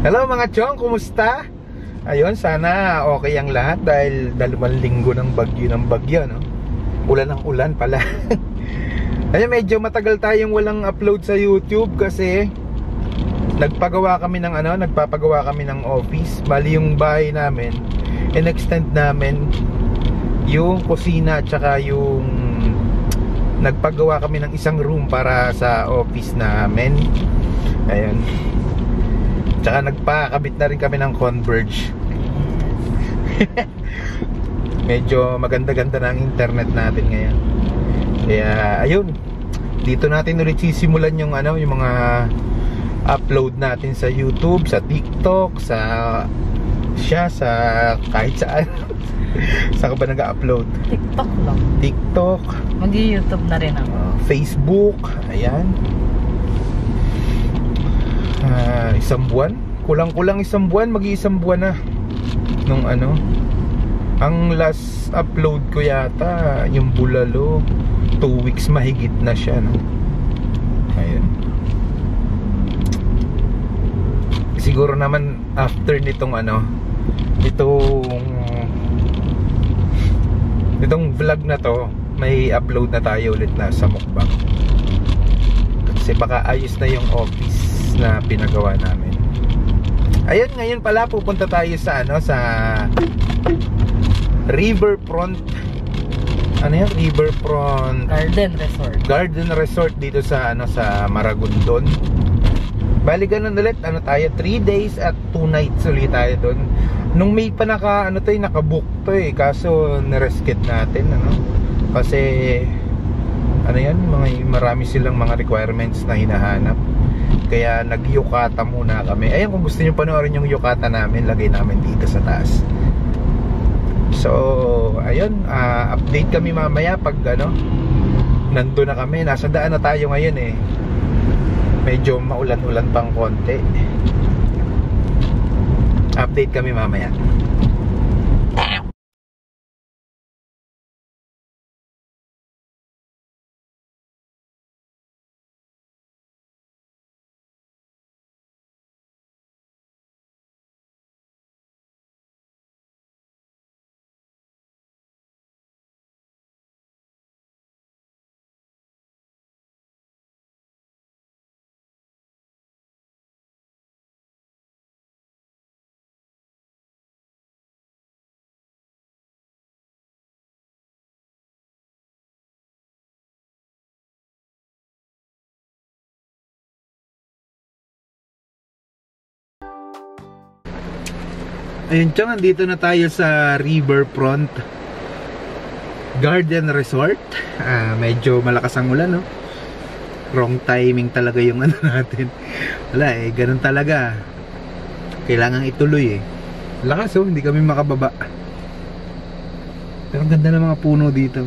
Hello mga chong, kumusta? Ayun, sana okay ang lahat dahil 2 linggo ng bagyo, no? Ulan ng ulan pala. Ayun, medyo matagal tayong walang upload sa YouTube kasi nagpapagawa kami ng office. Bali yung bahay namin, in-extend namin yung kusina at saka yung nagpagawa kami ng isang room para sa office namin. Ayun. Tsaka nagpakabit na rin kami ng Converge. Medyo maganda-ganda na ang internet natin ngayon. Kaya ayun, dito natin ulit sisimulan yung yung mga upload natin sa YouTube, sa TikTok, sa kahit saan. Saan ka ba nag-upload? TikTok lang. TikTok. Mag-YouTube na rin ako. Facebook. Ayan. Isang buwan. Kulang-kulang isang buwan. Mag-iisang buwan na nung ang last upload ko yata yung Bulalo, 2 weeks mahigit na siya, no? Ayun. Siguro naman after nitong itong vlog na to, may upload na tayo ulit na sa mukbang. Kasi baka ayos na yung office na pinagawa namin. Ayun, ngayon pala pupunta tayo sa Riverfront. Riverfront Garden Resort dito sa Maragondon. Bali ganun ulit, tayo 3 days at 2 nights ulit tayo doon. Nung May pa nakabook to kaso niresket natin kasi marami silang mga requirements na hinahanap. Kaya nag-yukata muna kami. Ayun, kung gusto niyo panoorin yung yukata namin, lagay namin dito sa taas. So, ayun, update kami mamaya pag nandun na kami. Nasa daan na tayo ngayon medyo maulan-ulan pang konti. Update kami mamaya. Ayun chong, andito na tayo sa Riverfront Garden Resort. Medyo malakas ang ulan, no? Wrong timing talaga yung natin. Wala ganun talaga. Kailangan ituloy lakas hindi kami makababa. Pero ang ganda ng mga puno dito.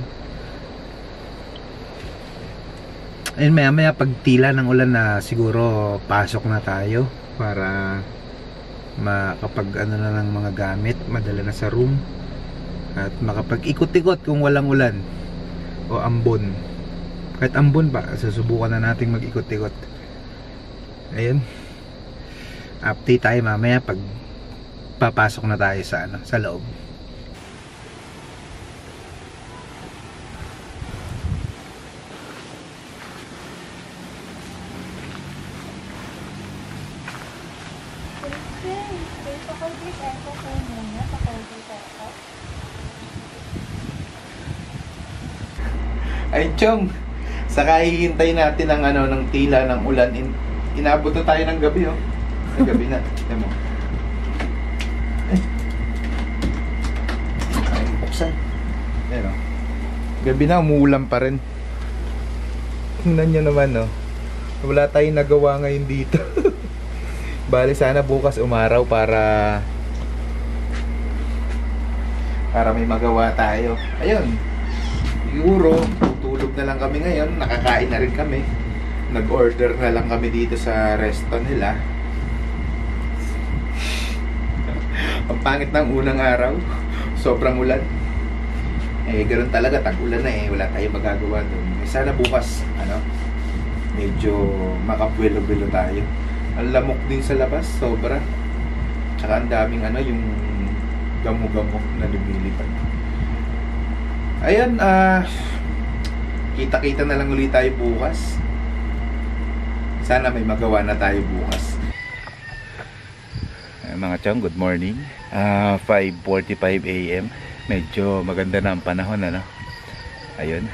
Ayun, maya pag tila ng ulan na siguro pasok na tayo para makapag na ng mga gamit, madala na sa room at makapag-ikot-ikot kung walang ulan o ambon. Kahit ambon pa, susubukan na nating mag-ikot-ikot. Ayun, update tayo mamaya pag papasok na tayo sa loob. Ay chong, saka hihintay natin ng tila ng ulan. Inabot na tayo ng gabi ng gabi na. Tignan mo. Ay, buksan. Ayan gabi na, umuulan pa rin. Tingnan nyo naman wala tayong nagawa ngayon dito. Bali sana bukas umaraw para may magawa tayo. Ayun, siguro tulog na lang kami ngayon. Nakakain na rin kami. Nag-order na lang kami dito sa resto nila. Ang pangit ng unang araw, sobrang ulan. Ganoon talaga, tag-ulan na wala tayong magagawa doon. Sana bukas medyo makabuelo-buelo tayo. Ang lamok din sa labas, sobra. Tsaka ang daming yung gamo-gamo na lumilipad. Ayan, kita-kita na lang ulit tayo bukas. Sana may magawa na tayo bukas. Mga chong, good morning. 5:45 AM. Medyo maganda na ang panahon, ano? Ayun.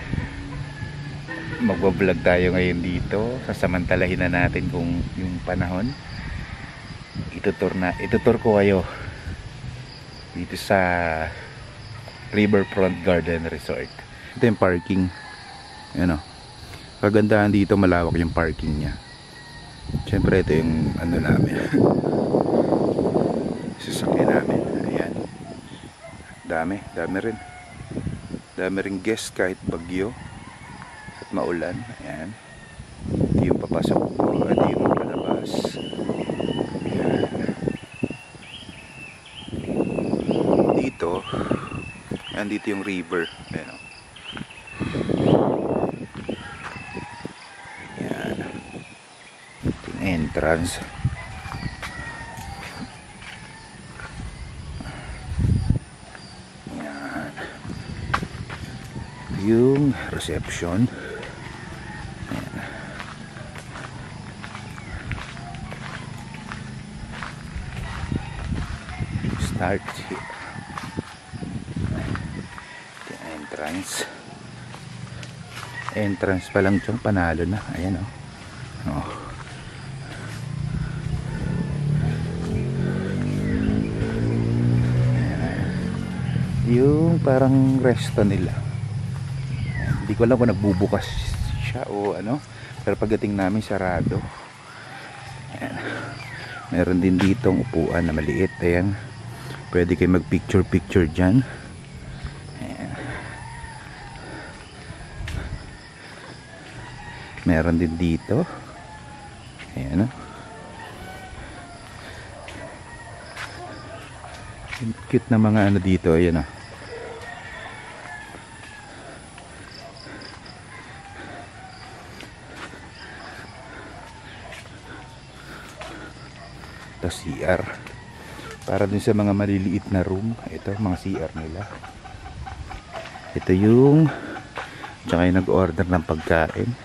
Magbablog tayo ngayon dito. Sasamantalahin na natin kung yung panahon. Itutur ko kayo dito sa Riverfront Garden Resort. Ito yung parking. Ayan o. Kagandahan dito, malawak yung parking nya. Siyempre ito yung namin. Sasakyan namin. Ayan. Dami rin. Dami rin guest kahit bagyo at maulan. Ayan. Ito yung papasok ko. Ito yung palabas. Ayan. Dito. Ayan, dito yung river. Ayan. Ayan. Ito yung entrance. Yung reception. Ayan. Start here. Entrance pa lang itong panalo na. Ayan o. Oh. Yung parang resto nila. Hindi ko alam kung nagbubukas siya o ano. Pero pagdating namin sarado. Ayan. Meron din ditong upuan na maliit. Ayan. Pwede kayo mag picture dyan. Meron din dito. Ayan o. Cute na mga dito. Ayan o. Ito CR. Para dun sa mga maliliit na room. Ito mga CR nila. Ito yung tsaka yung nag-order ng pagkain.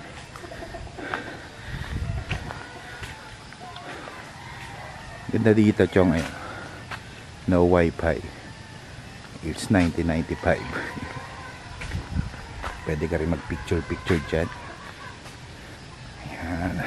Ganda dito chong eh. No wifi. It's 1995. Pwede ka rin mag picture dyan. Ayan.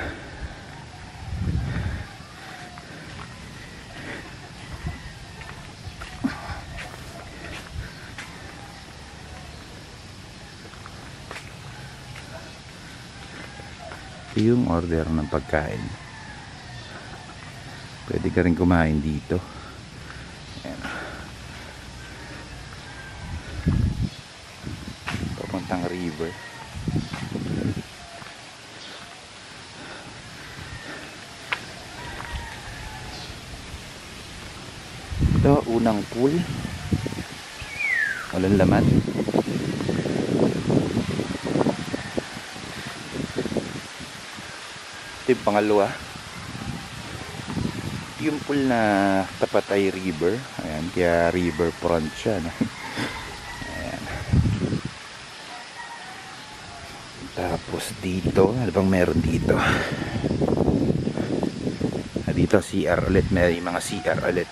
Ito yung order ng pagkain. Pwede ka rin kumain dito. Ayan. Papuntang river. Ito, unang pool. Walang laman. Ito yung pangalawa. Yung pool na tapat ay river. Ayan, kaya riverfront siya, no? Ayan. Tapos dito, ano bang meron dito? Dito CR ulit, may mga CR ulit.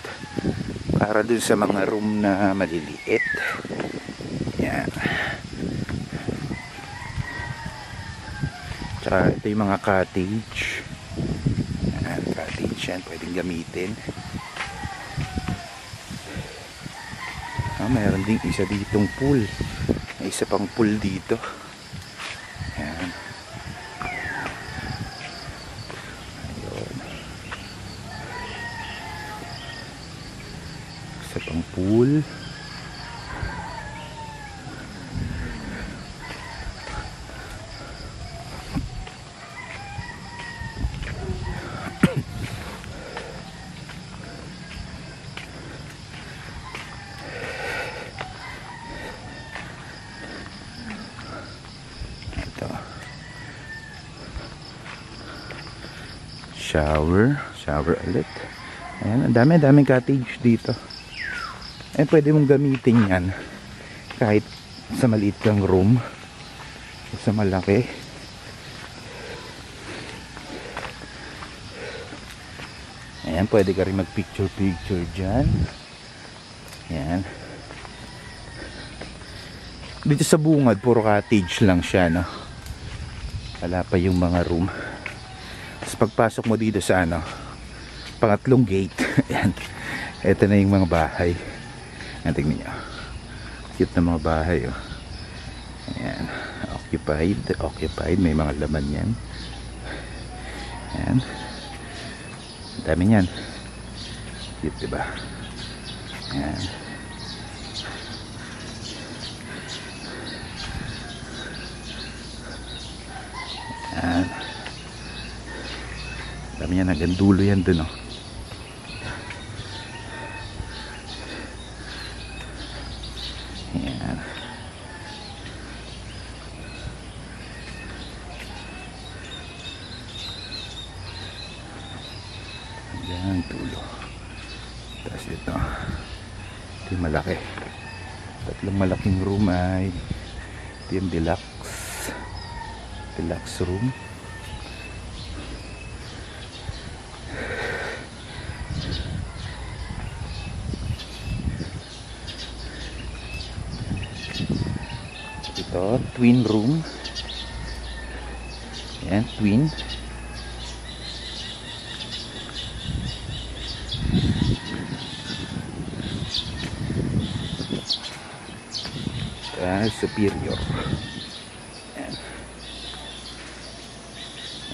Para dun sa mga room na maliliit. Ayan. Tsaka ito yung mga cottage. Cottage yan, pwedeng gamitin. Mayroon din isa ditong pool. May isa pang pool dito. Ayan. Ayun. Isa pang pool. shower ulit. Ayan, ang daming cottage dito. Eh, pwede mong gamitin yan kahit sa maliit kang room o sa malaki. Ayan, pwede ka rin mag picture dyan. Ayan. Dito sa bungad, puro cottage lang siya, no? Wala pa yung mga room. Tapos pagpasok mo dito sa pangatlong gate. Ayan. Ito na yung mga bahay. Ayan, tignan nyo. Cute na mga bahay, oh. Ayan. Occupied. May mga laman yan. Ayan. Dami yan. Cute, diba? Ayan. Ayan. Dami yan. Hanggang dulo yan dun, oh. Ayan. Ayan, dulo. Tapos ito yung malaki. Tatlong malaking room ay ito yung deluxe room. Ito, twin room. Ayan, twin. Superior. Ayan.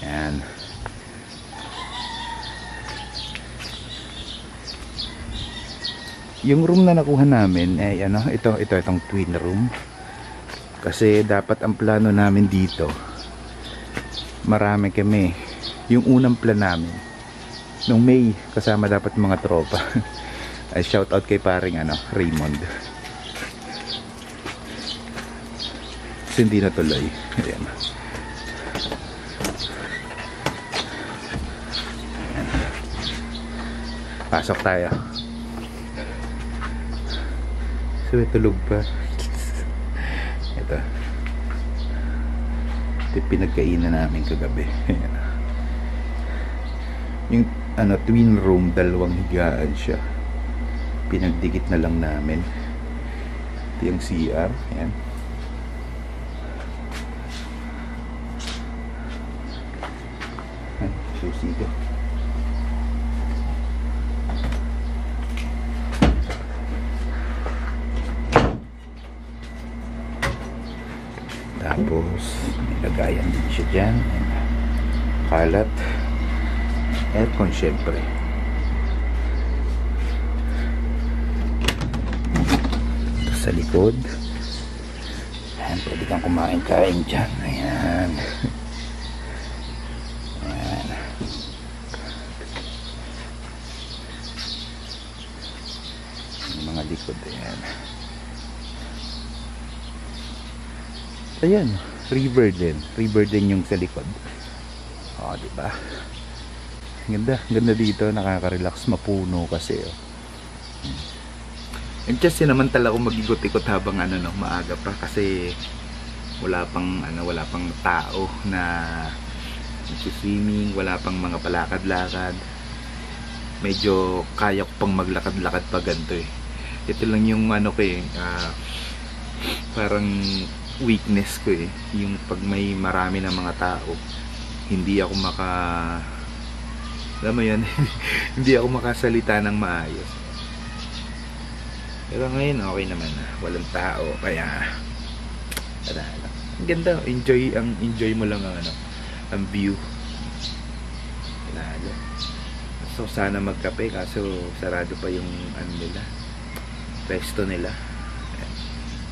Ayan. Yung room na nakuha namin ay itong twin room. Kasi dapat ang plano namin dito, marami kami. Yung unang plan namin nung May, kasama dapat mga tropa. Ay shout out kay paring Raymond. Kasi hindi natuloy. Ayan. Ayan. Pasok tayo. So tulog pa. Ito yung pinagkainan namin kagabi. Ayan. Yung twin room, dalawang higaan siya, pinagdikit na lang namin. Ito yung CR. Ayan. Susi ko. Tapos nilagayan din siya dyan. Kalat. Aircon syempre. Ito sa likod. Ayan, pwede kang kumain-kain dyan. Ayan. Ayan. Yung mga likod. Ayan. Ayan, river din yung sa likod. Oh, di ba? Ganda dito, nakaka-relax, mapuno kasi. Oh. And kasi naman talaga mag-ikot-ikot habang maaga pa kasi wala pang tao na swimming, wala pang mga palakad-lakad. Medyo kaya ko pang maglakad-lakad pa ganito eh. Ito lang yung parang weakness ko eh, yung pag may marami na mga tao, hindi ako alam mo yun, hindi ako makasalita ng maayos. Pero ngayon okay naman na, walang tao, kaya ang ganda, enjoy mo lang ang view. So sana magkape, kaso sarado pa yung resto nila.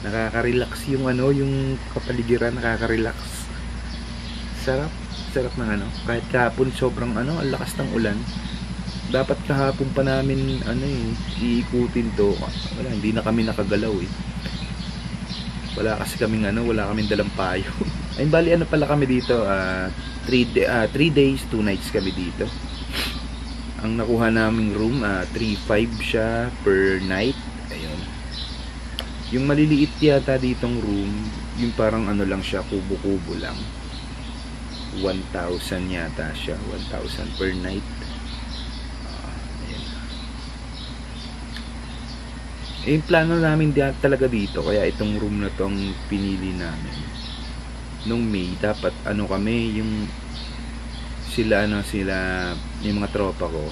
Nakaka-relax yung yung kapaligiran, nakaka-relax. Sarap ng kahit kahapon sobrang ang lakas ng ulan. Dapat kahapon pa namin iikutin to. Wala, hindi na kami nakagalaw eh. Wala kasi kaming wala kaming dalang payo. Ay bali pala kami dito, 3 days 2 nights kami dito. Ang nakuha naming room, 3.5 siya per night. Ayun. Yung maliliit yata ditong room, yung parang ano lang siya, kubo-kubo lang. 1,000 yata siya, 1,000 per night. Ayun. Yung plano namin talaga dito, kaya itong room na to ang pinili namin. Nung May, dapat ano kami, yung sila yung mga tropa ko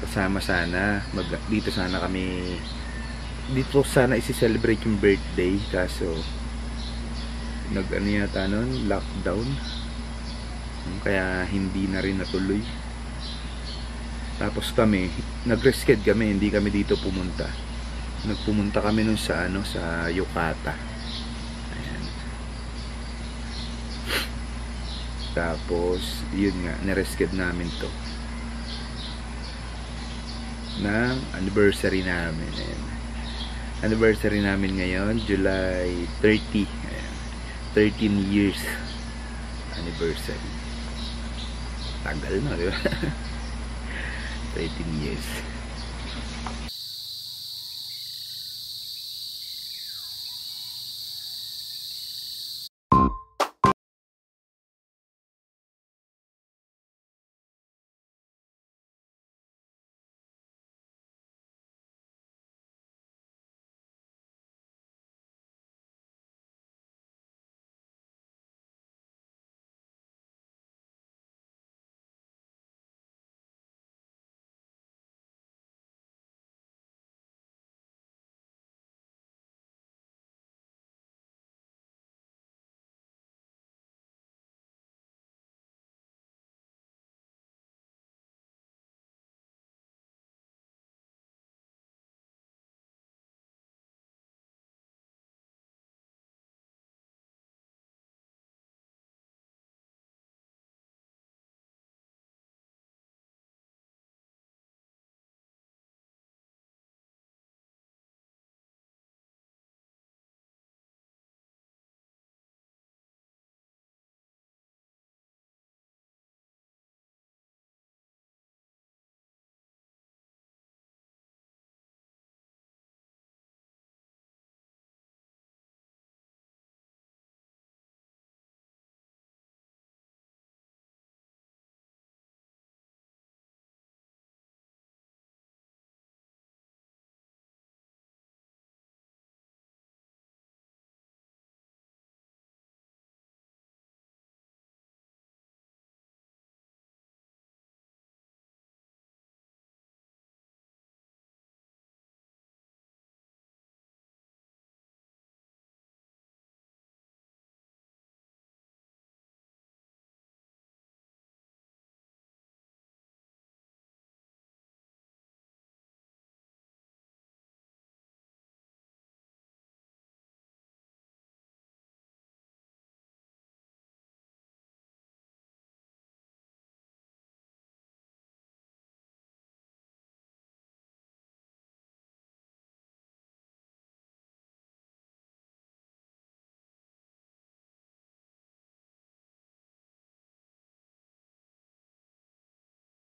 kasama sana dito sana kami, dito sana isi-celebrate yung birthday, kaso yata nun, lockdown, kaya hindi na rin natuloy. Tapos kami nag-reschedule kami, hindi kami dito pumunta kami nun sa sa Yucata. Tapos, yun nga, nirescue namin to ng anniversary namin. Ayan. Anniversary namin ngayon, July 30. Ayan. 13 years anniversary. Tagal na, di ba? 13 years.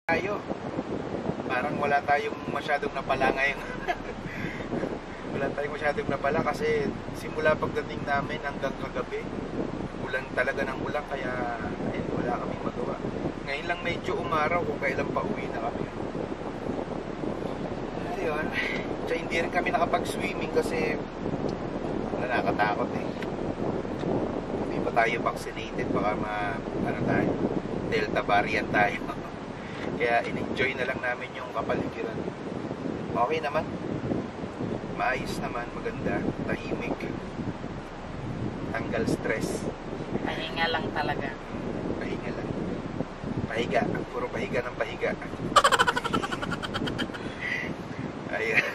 Tayo. Parang wala tayong masyadong napala ngayon. Wala tayong masyadong napala kasi simula pagdating namin hanggang kagabi, ulan talaga ng ulan, kaya wala kaming magawa. Ngayon lang medyo umaraw kung kailan pa uwi na kami. Ayun. So, hindi rin kami nakapag-swimming kasi nakakatakot eh. Hindi pa tayo vaccinated, baka tayo, Delta variant tayo. Kaya in-enjoy na lang namin yung kapaligiran. Okay naman. Maayos naman, maganda, tahimik. Tanggal stress. Pahinga lang talaga. Pahinga lang. Pahiga. Puro pahiga ng pahiga. Ayan.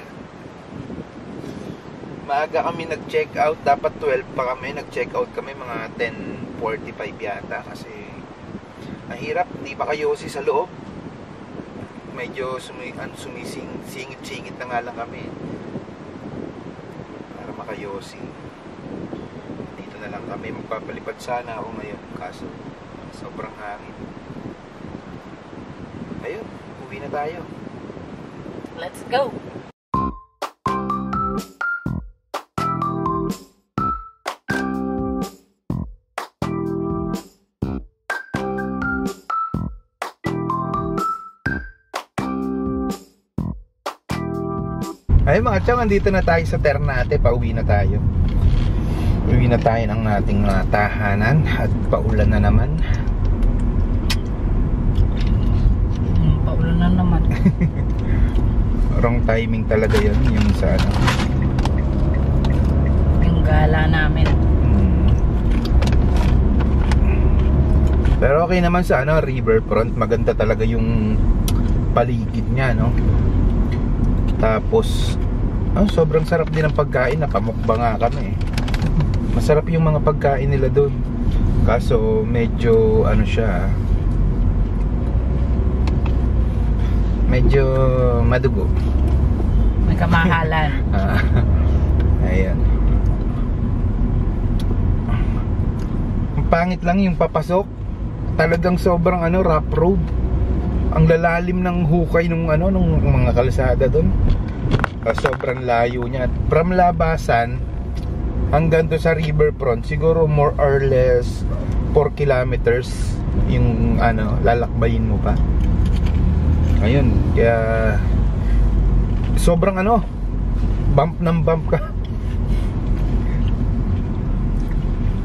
Maaga kami nag-check out. Dapat 12 pa kami. Nag-check out kami mga 10:45 yata. Kasi mahirap. Hindi pa kayo sa loob. Medyo sumisingit-singit na nga lang kami para makayosi. Dito na lang kami. Magpapalipad sana ako ngayon, kaso sobrang hangin. Ayun, Uwi na tayo. Let's go! Ay mga chong, andito na tayo sa Ternate. Pauwi na tayo. Uwi na tayo ng ating tahanan. At paulan na naman. Paulan na naman. Wrong timing talaga yun. Yung sa ano, Yung gala namin. Pero okay naman sa ano, riverfront. Maganda talaga yung paligid niya, no? Tapos sobrang sarap din ng pagkain. Napamukba nga kami. Masarap yung mga pagkain nila doon. Kaso medyo ano siya, medyo madugo. May kamahalan. Ayan. Ang pangit lang yung papasok. Talagang sobrang ano, rough road. Ang lalalim ng hukay nung ano, nung mga kalsada doon. Sobrang layo niya. From Labasan hanggang to sa riverfront, siguro more or less 4 kilometers yung ano, lalakbayin mo pa. Ayun, kaya sobrang ano, bump ng bump ka.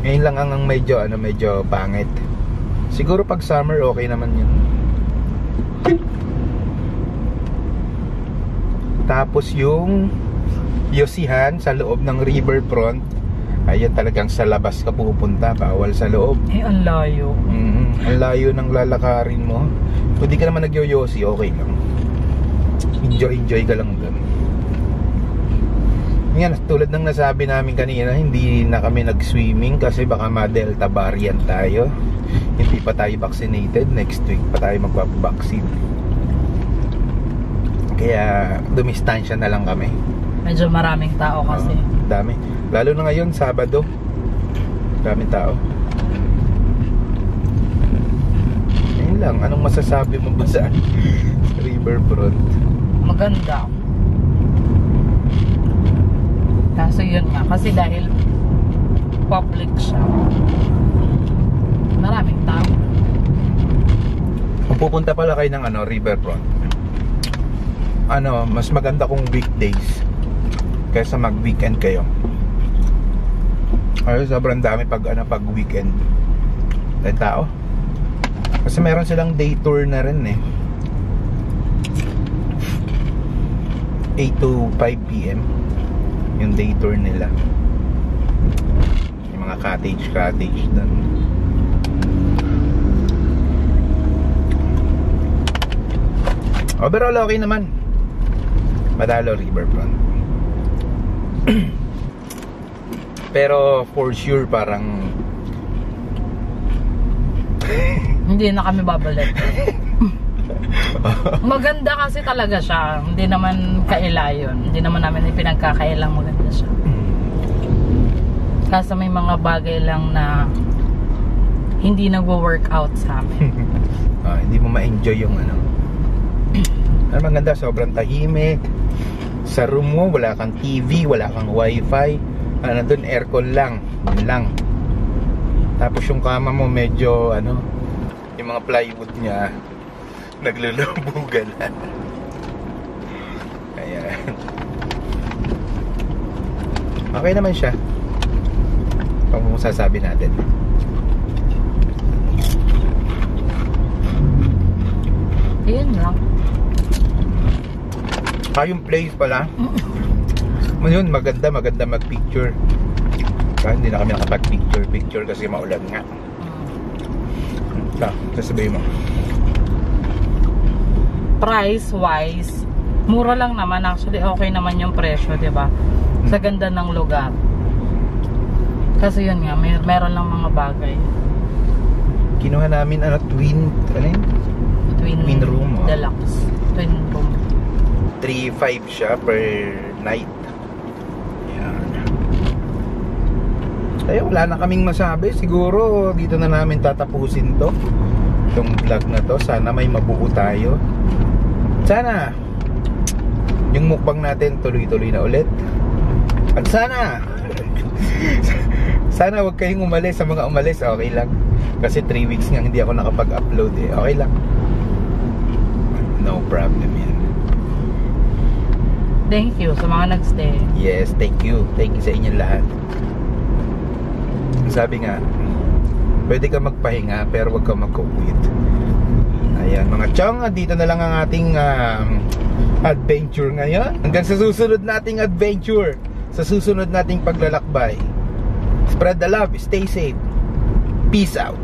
Ngayon lang ang medyo ano, medyo pangit. Siguro pag summer okay naman yun. Tapos yung Yosihan sa loob ng riverfront, ayun talagang sa labas ka pupunta, bawal sa loob. Ang layo. Ang layo ng lalakarin mo. Kung di ka naman nagyoyosi, okay lang. Enjoy ka lang dun. Yan, tulad ng nasabi namin kanina, hindi na kami nag-swimming kasi baka ma-Delta variant tayo. Hindi pa tayo vaccinated. Next week pa tayo magpapabaksin. Kaya dumistansya na lang kami. Medyo maraming tao kasi. Dami. Lalo na ngayon, Sabado. Daming tao. Ayun lang. Anong masasabi mo ba sa riverfront? Maganda. Kaso yun nga. Kasi dahil public siya, maraming tao. Kung pupunta pala kayo ng ano, riverfront, ano, mas maganda kung weekdays kaysa mag-weekend kayo. Ay, sobrang dami pag ano, pag weekend. Dahil tao. Kasi meron silang day tour na rin eh. 8 to 5 PM yung day tour nila. Yung mga cottage doon. Overall okay naman. Madalo riverfront. Pero for sure parang Hindi na kami babalik. Maganda kasi talaga siya. Hindi naman kailayon. Hindi naman namin ipinagkakailang maganda siya. Kasi may mga bagay lang na hindi nagwo-workout sa amin. Hindi mo ma-enjoy yung ano. Ano maganda, sobrang tahimik. Sa room mo, wala kang TV, wala kang wifi. Ano doon, aircon lang. Yun lang. Tapos yung kama mo medyo ano, yung mga plywood niya naglulubugan na. Ayan. Okay naman siya. Kung sasabi natin. Ayun lang. Yung place pala. Yun, maganda mag-picture. Kaya hindi na kami nakapag-picture kasi maulan nga. Sasabihin mo. Price wise, mura lang naman actually, okay naman yung presyo, 'di ba? Sa ganda ng lugar. Kasi yun nga, meron lang mga bagay. Kinuha namin twin room. Deluxe. Twin room. 3.5 siya per night. Yan. Ay, wala na kaming masabi. Siguro dito na namin tatapusin to. Itong vlog na to. Sana may mabuo tayo. Sana yung mukbang natin tuloy-tuloy na ulit. At sana sana wag kayong umalis. Sa mga umalis, okay lang. Kasi 3 weeks nga hindi ako nakapag-upload eh. Okay lang. No problem yan. Thank you sa mga nagstay. Yes, thank you. Thank you sa inyong lahat. Sabi nga, pwede ka magpahinga pero wag ka mag-quit. Ayan mga chong, dito na lang ang ating adventure ngayon. Hanggang sa susunod nating adventure, sa susunod nating paglalakbay. Spread the love, stay safe. Peace out.